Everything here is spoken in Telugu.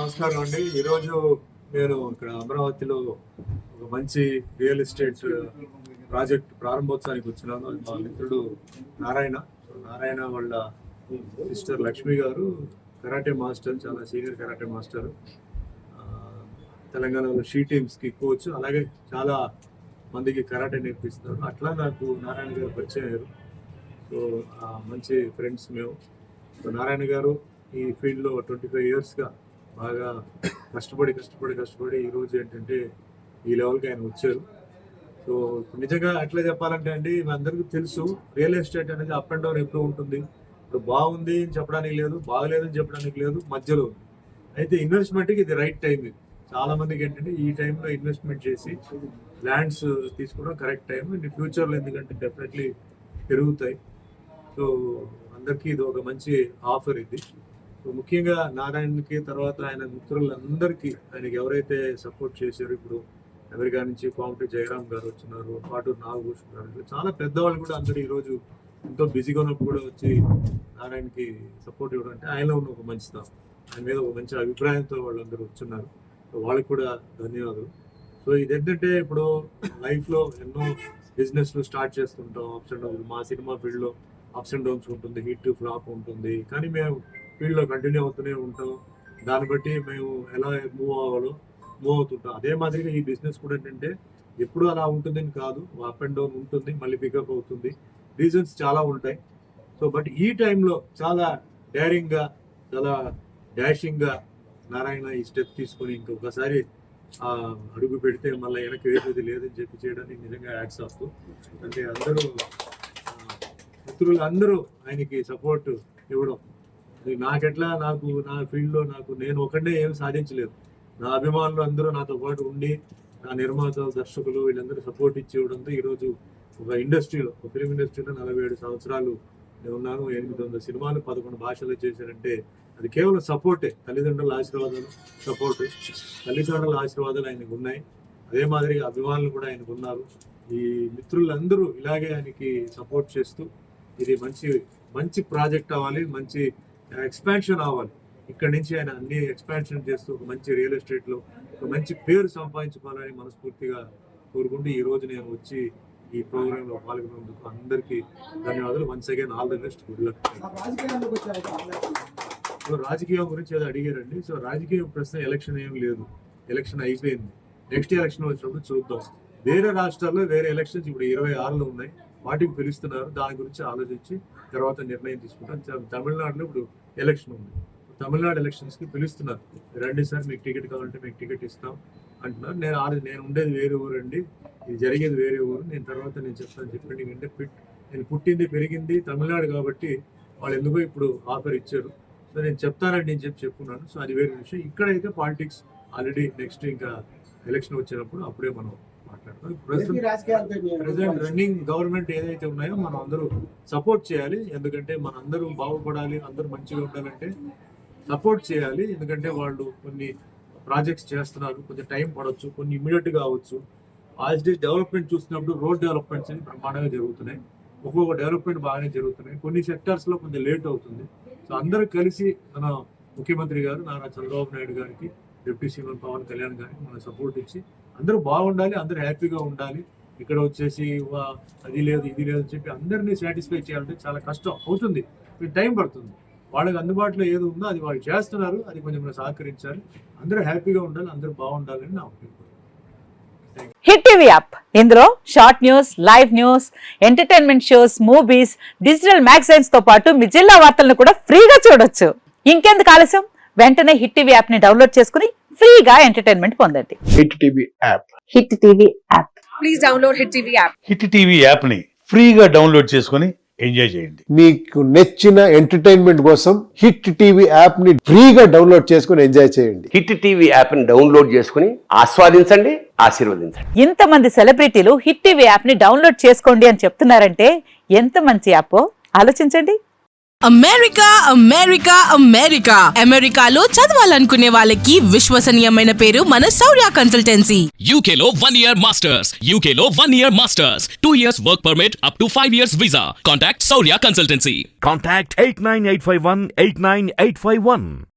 నమస్కారం అండి. ఈరోజు నేను ఇక్కడ అమరావతిలో ఒక మంచి రియల్ ఎస్టేట్ ప్రాజెక్ట్ ప్రారంభోత్సవానికి వచ్చినాను. మా మిత్రుడు నారాయణ వాళ్ళ సిస్టర్ లక్ష్మి గారు కరాటే మాస్టర్, చాలా సీనియర్ కరాటే మాస్టర్. తెలంగాణలో షీ టీమ్స్కి కోచ్, అలాగే చాలా మందికి కరాటే నేర్పిస్తున్నారు. అట్లా నాకు నారాయణ గారు పరిచయం అయ్యారు. సో మంచి ఫ్రెండ్స్ మేము. సో నారాయణ గారు ఈ ఫీల్డ్లో 25 ఇయర్స్గా బాగా కష్టపడి ఈరోజు ఏంటంటే ఈ లెవెల్కి ఆయన వచ్చారు. సో నిజంగా ఎట్లా చెప్పాలంటే అండి, మీ అందరికీ తెలుసు రియల్ ఎస్టేట్ అనేది అప్ అండ్ డౌన్ ఎప్పుడు ఉంటుంది. ఇప్పుడు బాగుంది అని చెప్పడానికి లేదు, బాగలేదని చెప్పడానికి లేదు, మధ్యలో ఉంది. అయితే ఇన్వెస్ట్మెంట్కి ఇది రైట్ టైం. ఇది చాలా మందికి ఏంటంటే ఈ టైంలో ఇన్వెస్ట్మెంట్ చేసి ల్యాండ్స్ తీసుకోవడం కరెక్ట్ టైం. ఫ్యూచర్లో ఎందుకంటే డెఫినెట్లీ పెరుగుతాయి. సో అందరికీ ఇది ఒక మంచి ఆఫర్ ఇది. సో ముఖ్యంగా నారాయణకి తర్వాత ఆయన మిత్రులందరికీ, ఆయనకి ఎవరైతే సపోర్ట్ చేశారో, ఇప్పుడు అమెరికా నుంచి కోమటి జయరామ్ గారు వచ్చినారు, పాటూరు నాగభూషణ్ గారు, చాలా పెద్దవాళ్ళు కూడా అందరూ ఈరోజు ఎంతో బిజీగా ఉన్నప్పుడు కూడా వచ్చి నారాయణకి సపోర్ట్ ఇవ్వడం అంటే ఆయనలో ఉన్న ఒక మంచితనం, ఆయన మీద ఒక మంచి అభిప్రాయంతో వాళ్ళందరూ వచ్చున్నారు. సో వాళ్ళకి కూడా ధన్యవాదాలు. సో ఇదేంటంటే ఇప్పుడు లైఫ్లో ఎన్నో బిజినెస్లు స్టార్ట్ చేస్తుంటాం, అప్స్ అండ్ డౌన్స్. మా సినిమా ఫీల్డ్లో అప్స్ అండ్ డౌన్స్ ఉంటుంది, హిట్ ఫ్లాప్ ఉంటుంది, కానీ మేము ఫీల్డ్లో కంటిన్యూ అవుతూనే ఉంటాం. దాన్ని బట్టి మేము ఎలా మూవ్ అవుతుంటాం. అదే మాదిరిగా ఈ బిజినెస్ కూడా ఏంటంటే ఎప్పుడు అలా ఉంటుందని కాదు, అప్ అండ్ డౌన్ ఉంటుంది, మళ్ళీ పికప్ అవుతుంది. రీజన్స్ చాలా ఉంటాయి. సో బట్ ఈ టైంలో చాలా డేరింగ్గా, చాలా డాషింగ్గా నారాయణ ఈ స్టెప్ తీసుకొని ఇంకొకసారి అడుగు పెడితే మళ్ళీ వెనక్కి వేసేది లేదని చెప్పి చేయడానికి నిజంగా యాడ్స్ ఆఫ్. అంటే అందరూ మిత్రులు అందరూ ఆయనకి సపోర్ట్ ఇవ్వడం, నాకెట్లా నాకు నా ఫీల్డ్లో నేను ఒకటే ఏం సాధించలేదు. నా అభిమానులు అందరూ నాతో పాటు ఉండి, నా నిర్మాతలు, దర్శకులు వీళ్ళందరూ సపోర్ట్ ఇచ్చి ఇవ్వడంతో ఈరోజు ఒక ఫిలిం ఇండస్ట్రీలో 47 సంవత్సరాలు నేను ఉన్నాను. 800 సినిమాలు 11 భాషలు చేశానంటే అది కేవలం సపోర్టే. తల్లిదండ్రుల ఆశీర్వాదాలు, సపోర్ట్. తల్లిదండ్రుల ఆశీర్వాదాలు ఆయనకు ఉన్నాయి. అదే మాదిరిగా అభిమానులు కూడా ఆయనకు ఉన్నారు. ఈ మిత్రులందరూ ఇలాగే ఆయనకి సపోర్ట్ చేస్తూ ఇది మంచి ప్రాజెక్ట్ అవ్వాలి, మంచి ఎక్స్పాన్షన్ అవ్వాలి. ఇక్కడ నుంచి ఆయన అన్ని ఎక్స్పాన్షన్ చేస్తూ ఒక మంచి రియల్ ఎస్టేట్లో ఒక మంచి పేరు సంపాదించుకోవాలని మనస్ఫూర్తిగా కోరుకుంటూ ఈరోజు నేను వచ్చి ఈ ప్రోగ్రాంలో పాల్గొన్నందుకు అందరికీ ధన్యవాదాలు. Once again all the best, good luck. So రాజకీయం గురించి ఏదో అడిగారండి. సో రాజకీయ ప్రశ్న ఎలక్షన్ ఏం లేదు, ఎలక్షన్ అయిపోయింది. నెక్స్ట్ ఎలక్షన్ వచ్చినప్పుడు చూద్దాం. వేరే రాష్ట్రాల్లో వేరే ఎలక్షన్స్ ఇప్పుడు 26లో ఉన్నాయి, వాటికి పిలుస్తున్నారు. దాని గురించి ఆలోచించి తర్వాత నిర్ణయం తీసుకుంటాం. తమిళనాడులో ఇప్పుడు ఎలక్షన్ ఉంది, తమిళనాడు ఎలక్షన్స్కి పిలుస్తున్నారు. రండి సార్, మీకు టికెట్ కావాలంటే మీకు టికెట్ ఇస్తాం అంటున్నారు. నేను ఉండేది వేరే ఊరు అండి, ఇది జరిగేది వేరే ఊరు, తర్వాత నేను చెప్తాను చెప్పండి. ఎందుకంటే నేను పుట్టింది పెరిగింది తమిళనాడు కాబట్టి వాళ్ళు ఎందుకో ఇప్పుడు ఆఫర్ ఇచ్చారు. సో నేను చెప్తానండి అని చెప్పుకున్నాను. సో అది వేరే విషయం. ఇక్కడైతే పాలిటిక్స్ ఆల్రెడీ నెక్స్ట్ ఇంకా ఎలక్షన్ వచ్చినప్పుడు అప్పుడే మనం మాట్లాడతాం. ప్రెసెంట్ రన్నింగ్ గవర్నమెంట్ ఏదైతే ఉన్నాయో మనం అందరూ సపోర్ట్ చేయాలి. ఎందుకంటే మన అందరూ బాగుపడాలి, అందరూ మంచిగా ఉండాలంటే సపోర్ట్ చేయాలి. ఎందుకంటే వాళ్ళు కొన్ని ప్రాజెక్ట్స్ చేస్తున్నారు, కొంచెం టైం పడవచ్చు, కొన్ని ఇమీడియట్గా అవ్వచ్చు. యాజ్ డే డెవలప్మెంట్ చూసినప్పుడు రోడ్ డెవలప్మెంట్స్ బ్రహ్మాండంగా జరుగుతున్నాయి, ఒక్కొక్క డెవలప్మెంట్ బాగానే జరుగుతున్నాయి. కొన్ని సెక్టర్స్లో కొంచెం లేట్ అవుతుంది. సో అందరూ కలిసి మన ముఖ్యమంత్రి గారు నారా చంద్రబాబు నాయుడు గారికి, డిప్యూటీ సీఎం పవన్ కళ్యాణ్ గారికి మనం సపోర్ట్ ఇచ్చి అందరూ బాగుండాలి, అందరూ హ్యాపీగా ఉండాలి. ఇక్కడ వచ్చేసి అది లేదు ఇది లేదు అని చెప్పి అందరినీ సాటిస్ఫై చేయాలంటే చాలా కష్టం అవుతుంది, టైం పడుతుంది. వాళ్ళకి అందుబాటులో ఏది ఉందో అది వాళ్ళు చేస్తున్నారు, అది కొంచెం మనం సహకరించాలి. అందరూ హ్యాపీగా ఉండాలి, అందరూ బాగుండాలని నా ఒపీనియన్. హిట్ టీవీ యాప్, ఇందులో short news, live news, entertainment shows, movies, digital magazines తో పాటు మీ జిల్లా వార్తలను కూడా ఫ్రీగా చూడొచ్చు. ఇంకెందుకు ఆలస్యం, వెంటనే హిట్ టీవీ యాప్ ని డౌన్లోడ్ చేసుకుని ఫ్రీగా ఎంటర్టైన్మెంట్ పొందండి. Hit TV app. Hit TV app. Please download hit TV app. Hit TV app ని ఫ్రీగా డౌన్లోడ్ చేసుకుని ఎంజాయ్ చేయండి. మీకు నచ్చిన ఎంటర్టైన్మెంట్ కోసం హిట్ టీవీ యాప్ ని ఫ్రీగా డౌన్లోడ్ చేసుకుని ఎంజాయ్ చేయండి. హిట్ టీవీ యాప్ ని డౌన్లోడ్ చేసుకుని ఆస్వాదించండి, ఆశీర్వదించండి. ఇంతమంది సెలబ్రిటీలు హిట్ టీవీ యాప్ ని డౌన్లోడ్ చేసుకోండి అని చెప్తున్నారంటే ఎంత మంచి యాప్ ఆలోచించండి. అమెరికా అమెరికాలో చదవాలనుకునే వాళ్ళకి విశ్వసనీయమైన పేరు మన శౌర్య కన్సల్టెన్సీ. UK లో 1 year masters, UK లో 1 year masters, 2 years work permit up to 5 years visa. Contact Saurya Consultancy. Contact 89851 89851.